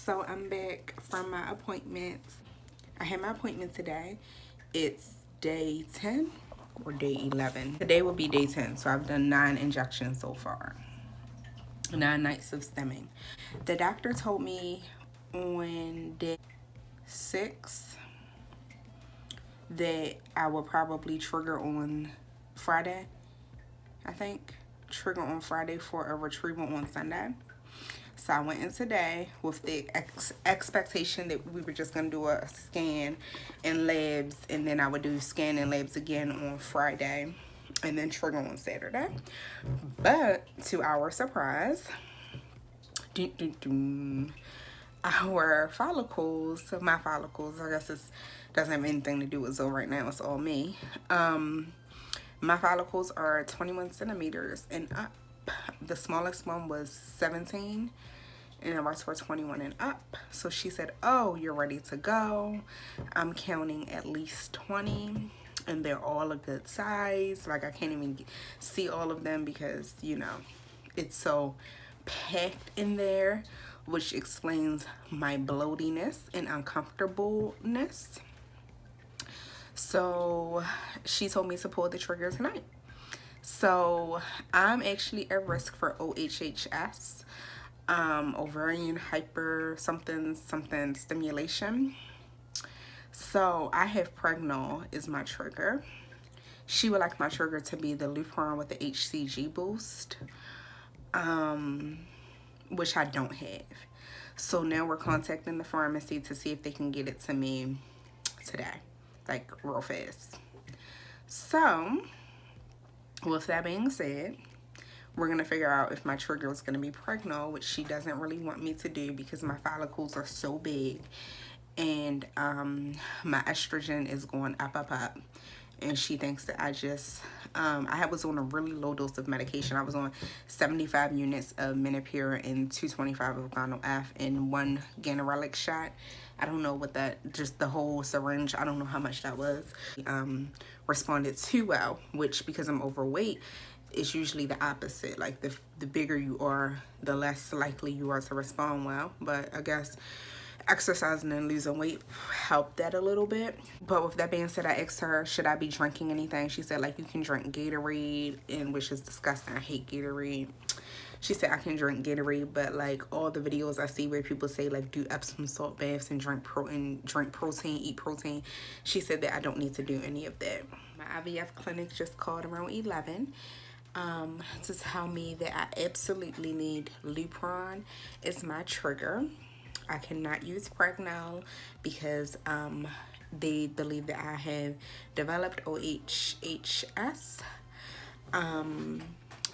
So I'm back from my appointment. I had my appointment today. It's day 10 or day 11. Today will be day 10, so I've done 9 injections so far. 9 nights of stemming. The doctor told me on day 6 that I will probably trigger on Friday, I think. Trigger on Friday for a retrieval on Sunday. So I went in today with the expectation that we were just going to do a scan and labs, and then I would do scan and labs again on Friday and then trigger on Saturday. But to our surprise, our follicles, my follicles, I guess it doesn't have anything to do with Zoe right now, it's all me. My follicles are 21 centimeters and up. The smallest one was 17 and the rest were 21 and up. So she said, oh, you're ready to go. I'm counting at least 20 and they're all a good size. Like I can't even see all of them because, you know, it's so packed in there, which explains my bloatiness and uncomfortableness. So she told me to pull the trigger tonight. So I'm actually at risk for OHHS, ovarian hyper something stimulation. So I have Pregnol is my trigger. She would like my trigger to be the Lupron with the HCG boost, which I don't have. So now we're contacting the pharmacy to see if they can get it to me today, like real fast. So with that being said, we're going to figure out if my trigger is going to be Pregnol, which she doesn't really want me to do because my follicles are so big. And my estrogen is going up. And she thinks that I just, I was on a really low dose of medication. I was on 75 units of Menopur and 225 of Gonal F and 1 Ganirelix shot. I don't know what that, just the whole syringe, I don't know how much that was. Responded too well, which because I'm overweight, it's usually the opposite. Like the bigger you are, the less likely you are to respond well. But I guess exercising and losing weight helped that a little bit. But with that being said, I asked her, should I be drinking anything? She said, like, you can drink Gatorade, and which is disgusting. I hate Gatorade. She said I can drink Gatorade, but like all the videos I see where people say like do Epsom salt baths and drink protein, eat protein, she said that I don't need to do any of that. My IVF clinic just called around 11 to tell me that I absolutely need Lupron. It's my trigger. I cannot use Pregnol because they believe that I have developed OHHS.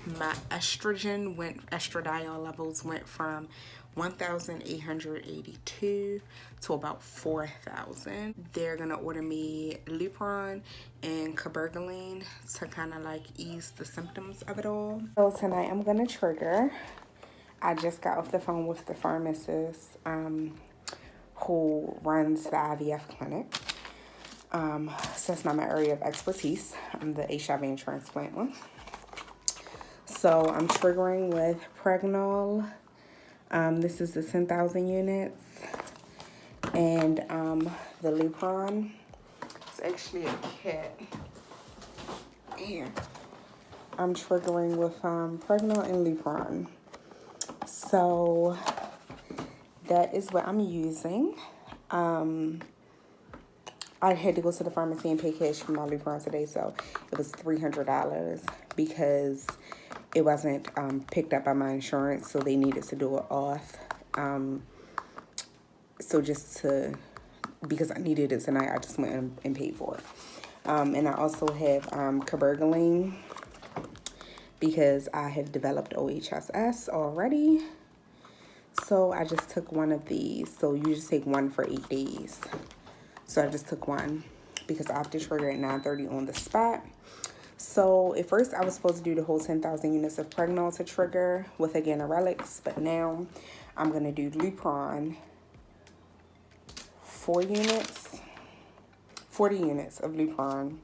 My estradiol levels went from 1,882 to about 4,000. They're gonna order me Lupron and cabergoline to kind of like ease the symptoms of it all. So tonight I'm gonna trigger. I just got off the phone with the pharmacist who runs the IVF clinic. So it's not my area of expertise. I'm the HIV and transplant one. So I'm triggering with Pregnol. This is the 10,000 units. And the Lupron. It's actually a kit. Here. I'm triggering with Pregnol and Lupron. So that is what I'm using. I had to go to the pharmacy and pay cash for my Lupron today, so it was $300 because it wasn't picked up by my insurance, so they needed to do it off. So just to, because I needed it tonight, I just went and paid for it. And I also have cabergoline because I have developed OHSS already. So I just took one of these. So you just take one for 8 days. So I just took one because I have to trigger at 9:30 on the spot. So at first I was supposed to do the whole 10,000 units of Pregnol to trigger with a Ganirelix, but now I'm going to do Lupron, 40 units of Lupron,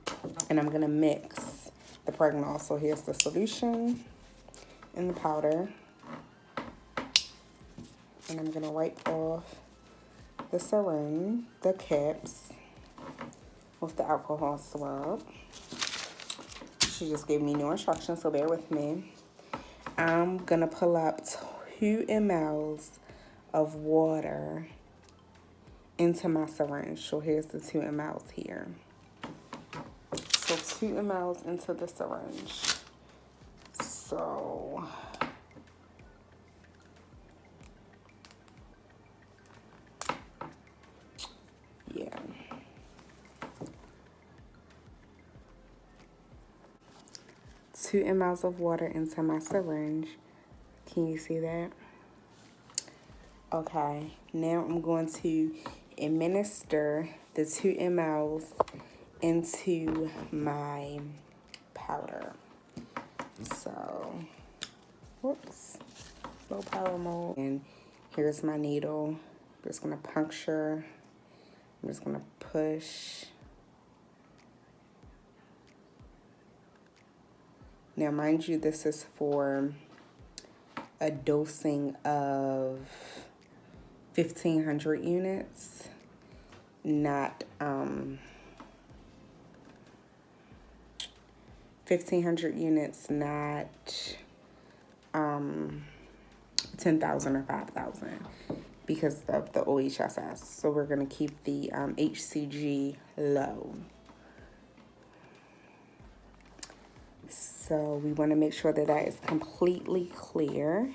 and I'm going to mix the Pregnol. So here's the solution in the powder. And I'm gonna wipe off the syringe, the caps, with the alcohol swab. She just gave me new instructions, so bear with me. I'm gonna pull up 2 ml of water into my syringe. So here's the 2 ml here. So 2 ml into the syringe. So yeah. Two ml of water into my syringe. Can you see that? Okay, now I'm going to administer the 2 ml into my powder. So, whoops, low power mode. And here's my needle. I'm just gonna puncture. I'm just gonna push. Now, mind you, this is for a dosing of 1,500 units, not 1,500 units, not 10,000 or 5,000 because of the OHSS. So we're gonna keep the HCG low. So we want to make sure that that is completely clear.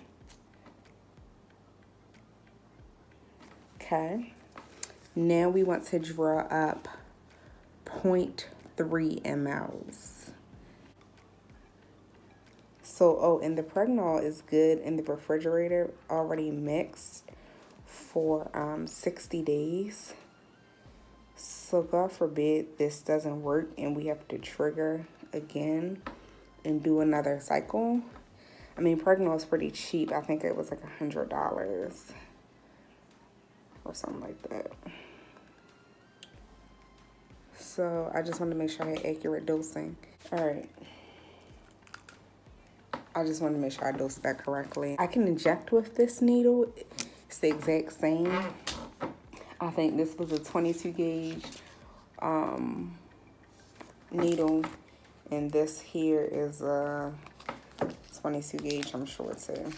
Okay. Now we want to draw up 0.3 mLs. So, and the Pregnol is good in the refrigerator, already mixed for 60 days. So God forbid this doesn't work and we have to trigger again and do another cycle. I mean, Pregnol is pretty cheap. I think it was like $100 or something like that. So I just wanted to make sure I had accurate dosing. All right. I just wanted to make sure I dosed that correctly. I can inject with this needle. It's the exact same. I think this was a 22 gauge needle. And this here is a 22 gauge, I'm sure too.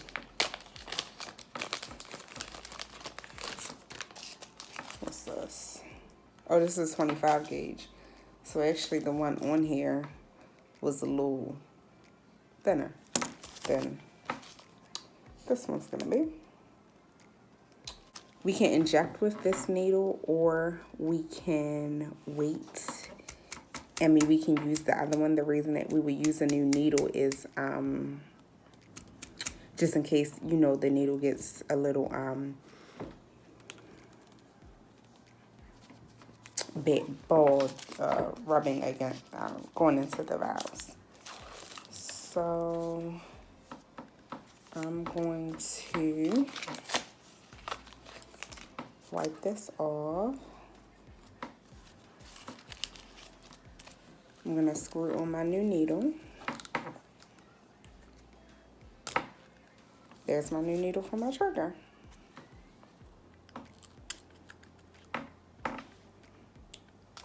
What's this? Oh, this is 25 gauge. So actually the one on here was a little thinner than this one's gonna be. We can inject with this needle or we can wait. I mean, we can use the other one. The reason that we would use a new needle is just in case, you know, the needle gets a little ball rubbing against, going into the valves. So I'm going to wipe this off. I'm going to screw on my new needle. There's my new needle for my trigger.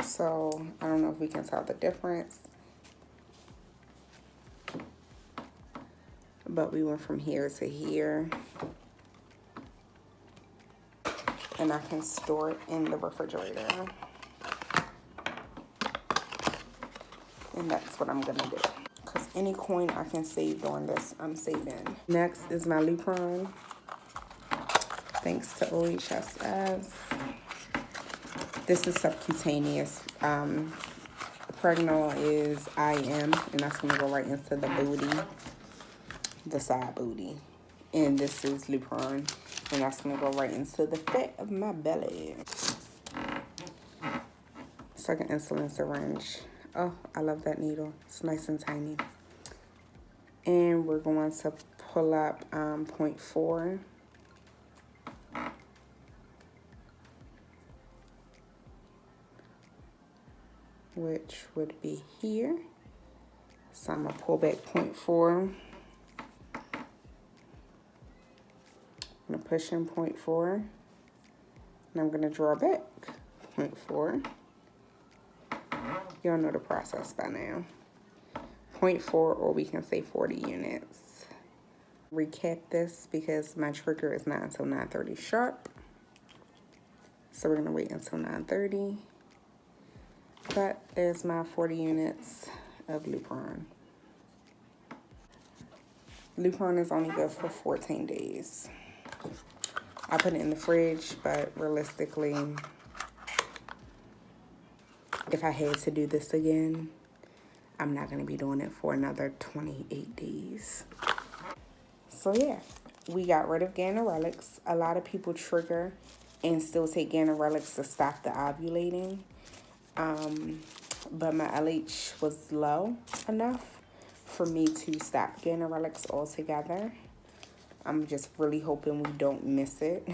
So I don't know if we can tell the difference. But we went from here to here. And I can store it in the refrigerator. And that's what I'm gonna do. Because any coin I can save on this, I'm saving. Next is my Lupron. Thanks to OHSS. This is subcutaneous. Pregnol is IM, and that's gonna go right into the booty, the side booty. And this is Lupron, and that's gonna go right into the fat of my belly. Second insulin syringe. Oh, I love that needle. It's nice and tiny. And we're going to pull up 0.4. Which would be here. So I'm going to pull back 0.4. I'm going to pushing 0.4, and I'm going to draw back 0.4. Y'all know the process by now. 0.4, or we can say 40 units. Recap this because my trigger is not until 9:30 sharp. So we're going to wait until 9:30. That is my 40 units of Lupron. Lupron is only good for 14 days. I put it in the fridge, but realistically, if I had to do this again, I'm not going to be doing it for another 28 days. So yeah, we got rid of Ganirelix. A lot of people trigger and still take Ganirelix to stop the ovulating. But my LH was low enough for me to stop Ganirelix altogether. I'm just really hoping we don't miss it.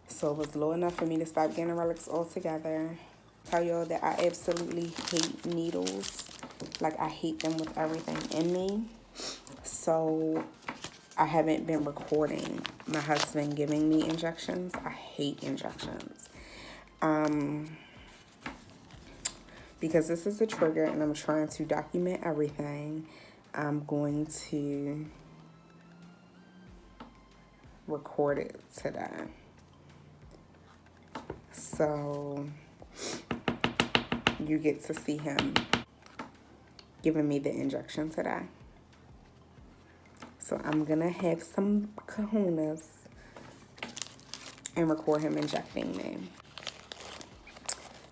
So it was low enough for me to stop Ganirelix altogether. Tell y'all that I absolutely hate needles. Like, I hate them with everything in me. So I haven't been recording my husband giving me injections. I hate injections. Because this is a trigger and I'm trying to document everything, I'm going to record it today. So you get to see him giving me the injection today. So I'm gonna have some kahunas and record him injecting me.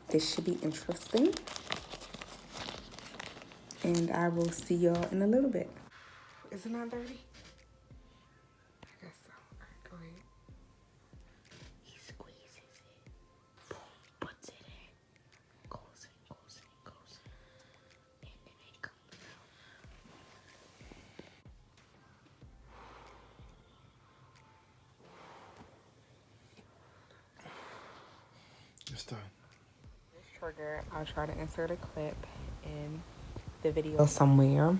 This should be interesting. And I will see y'all in a little bit. Is it 9:30? I guess so. All right, go ahead. He squeezes it. Boom, puts it in. Goes in, goes in, goes in. And then it comes out. It's done. This trigger, I'll try to insert a clip in the video somewhere.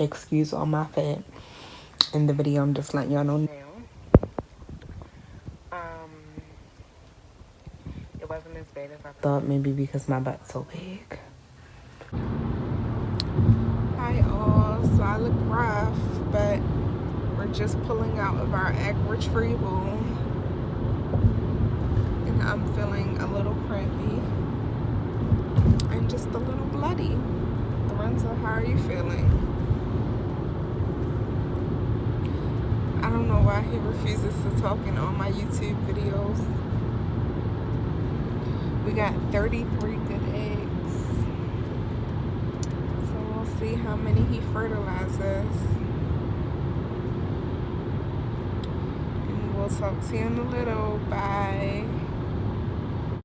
Excuse all my fat in the video. I'm just letting y'all know now. It wasn't as bad as I thought, maybe because my butt's so big. Hi all, so I look rough, but we're just pulling out of our egg retrieval and I'm feeling a little crampy and just a little bloody. Lorenzo, how are you feeling? I don't know why he refuses to talk in all my YouTube videos. We got 33 good eggs. So we'll see how many he fertilizes. And we'll talk to you in a little. Bye.